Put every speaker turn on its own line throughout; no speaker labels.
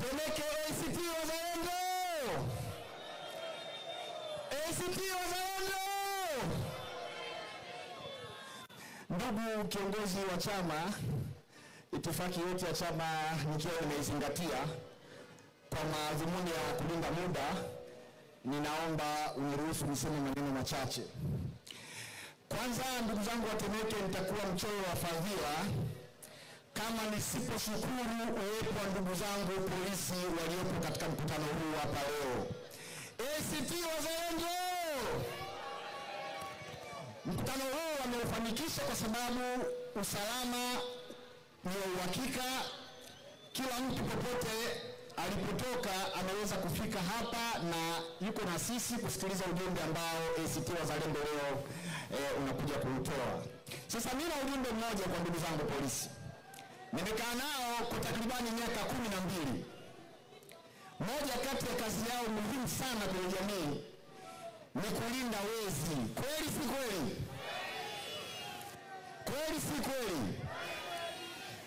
Temeke ACT Wazalendo! ACT Wazalendo! Ndugu kiongozi wa chama, itifaki yote ya chama nikiwa nimeizingatia kwa madhumuni ya kulinda muda, ninaomba uniruhusu niseme maneno machache. Kwanza, ndugu zangu wa Temeke, nitakuwa mchoyo wa fadhila kama nisiposhukuru uwepo wa ndugu zangu polisi waliopo katika mkutano huu hapa leo. ACT Wazalendo! Mkutano huu wameufanikisha kwa sababu usalama ni uhakika. Kila mtu popote alipotoka ameweza kufika hapa na yuko na sisi kusikiliza ujumbe ambao ACT Wazalendo leo unakuja kuutoa. Sasa mimi na ujumbe mmoja kwa ndugu zangu polisi. Nimekaa nao kwa takribani miaka 12. Moja kati ya kazi yao muhimu sana kwenye jamii ni kulinda wezi. Kweli si kweli? Kweli si kweli?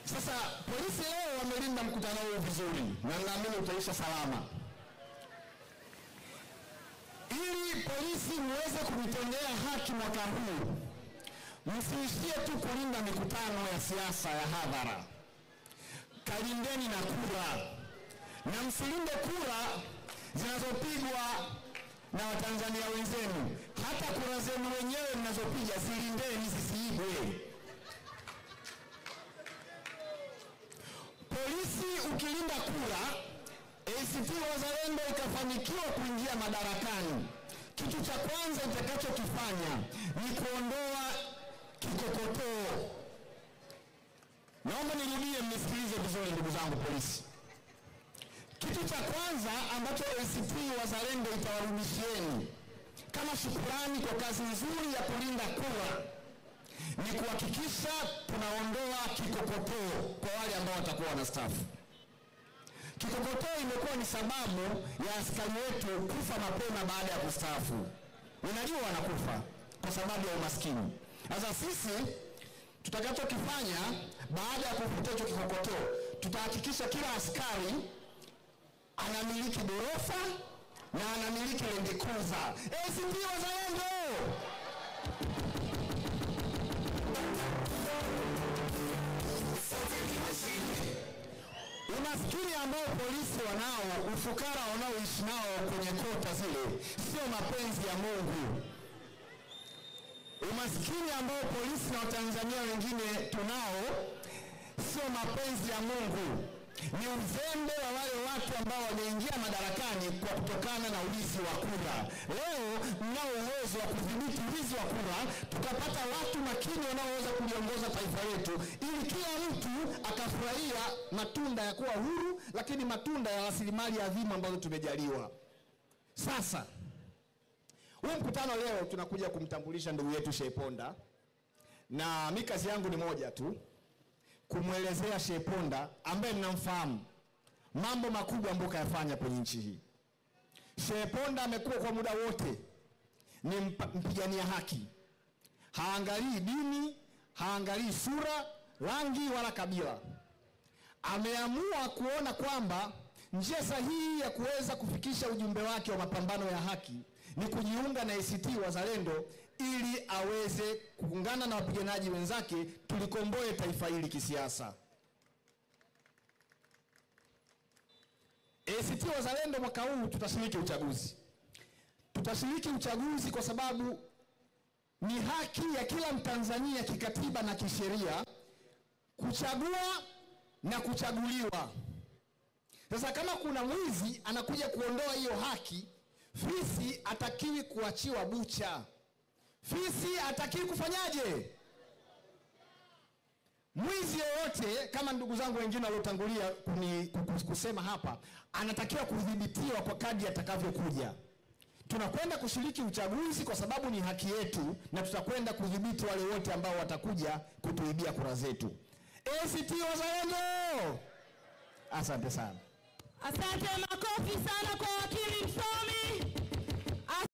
Sasa polisi leo wamelinda mkutano huu vizuri na naamini utaisha salama. Ili polisi muweze kunitendea haki mwaka huu, msiishie tu kulinda mikutano ya siasa ya hadhara. Kalindeni na kura. Na msilinde kura zinazopigwa na Watanzania wenzenu. Hata kura zenu wenyewe mnazopiga zilindeni zisiibwe. Polisi ukilinda kura, ACT Wazalendo ikafanikiwa kuingia madarakani, kitu cha kwanza itakachokifanya ni kuondoa kikokotoo. Naomba nirudie mnisikilize vizuri ndugu zangu polisi. Kitu cha kwanza ambacho ACT Wazalendo itawarudishieni kama shukrani kwa kazi nzuri ya kulinda kura ni kuhakikisha tunaondoa kikokotoo kwa wale ambao watakuwa wanastaafu. Kikokotoo imekuwa ni sababu ya askari wetu kufa mapema baada ya kustaafu. Unajua wanakufa kwa sababu ya umaskini. Sasa sisi tutakachokifanya baada ya kufuta hicho kikokotoo, tutahakikisha kila askari anamiliki ghorofa na anamiliki Land Cruiser. ACT Wazalendo! Umaskini ambao polisi wanao, ufukara wanaoishi nao kwenye kota zile, sio mapenzi ya Mungu. Umaskini ambao polisi na Watanzania wengine tunao, sio mapenzi ya Mungu. Ni uzembe wa wale watu ambao wameingia madarakani kwa kutokana na uwizi wa kura. Leo mnao uwezo wa kudhibiti uwizi wa kura, tukapata watu makini wanaoweza kuliongoza taifa letu, ili kila mtu akafurahia matunda ya kuwa huru, lakini matunda ya rasilimali adhimu ambazo tumejaliwa. Sasa huu mkutano leo tunakuja kumtambulisha ndugu yetu Sheponda, na mimi kazi yangu ni moja tu, kumwelezea Sheponda ambaye ninamfahamu mambo makubwa ambayo kayafanya kwenye nchi hii. Sheponda amekuwa kwa muda wote ni mpigania haki. Haangalii dini, haangalii sura, rangi wala kabila. Ameamua kuona kwamba njia sahihi ya kuweza kufikisha ujumbe wake wa mapambano ya haki ni kujiunga na ACT Wazalendo ili aweze kuungana na wapiganaji wenzake tulikomboe taifa hili kisiasa. ACT Wazalendo mwaka huu tutashiriki uchaguzi. Tutashiriki uchaguzi kwa sababu ni haki ya kila Mtanzania kikatiba na kisheria kuchagua na kuchaguliwa. Sasa kama kuna mwizi anakuja kuondoa hiyo haki, fisi atakiwi kuachiwa bucha. Fisi atakiwi kufanyaje? Mwizi yoyote, kama ndugu zangu wengine waliotangulia kusema hapa, anatakiwa kudhibitiwa kwa kadri atakavyokuja. Tunakwenda kushiriki uchaguzi kwa sababu ni haki yetu, na tutakwenda kudhibiti wale wote ambao watakuja kutuibia kura zetu. ACT Wazalendo! Asante sana.
Asante, makofi sana kwa wakili msomi.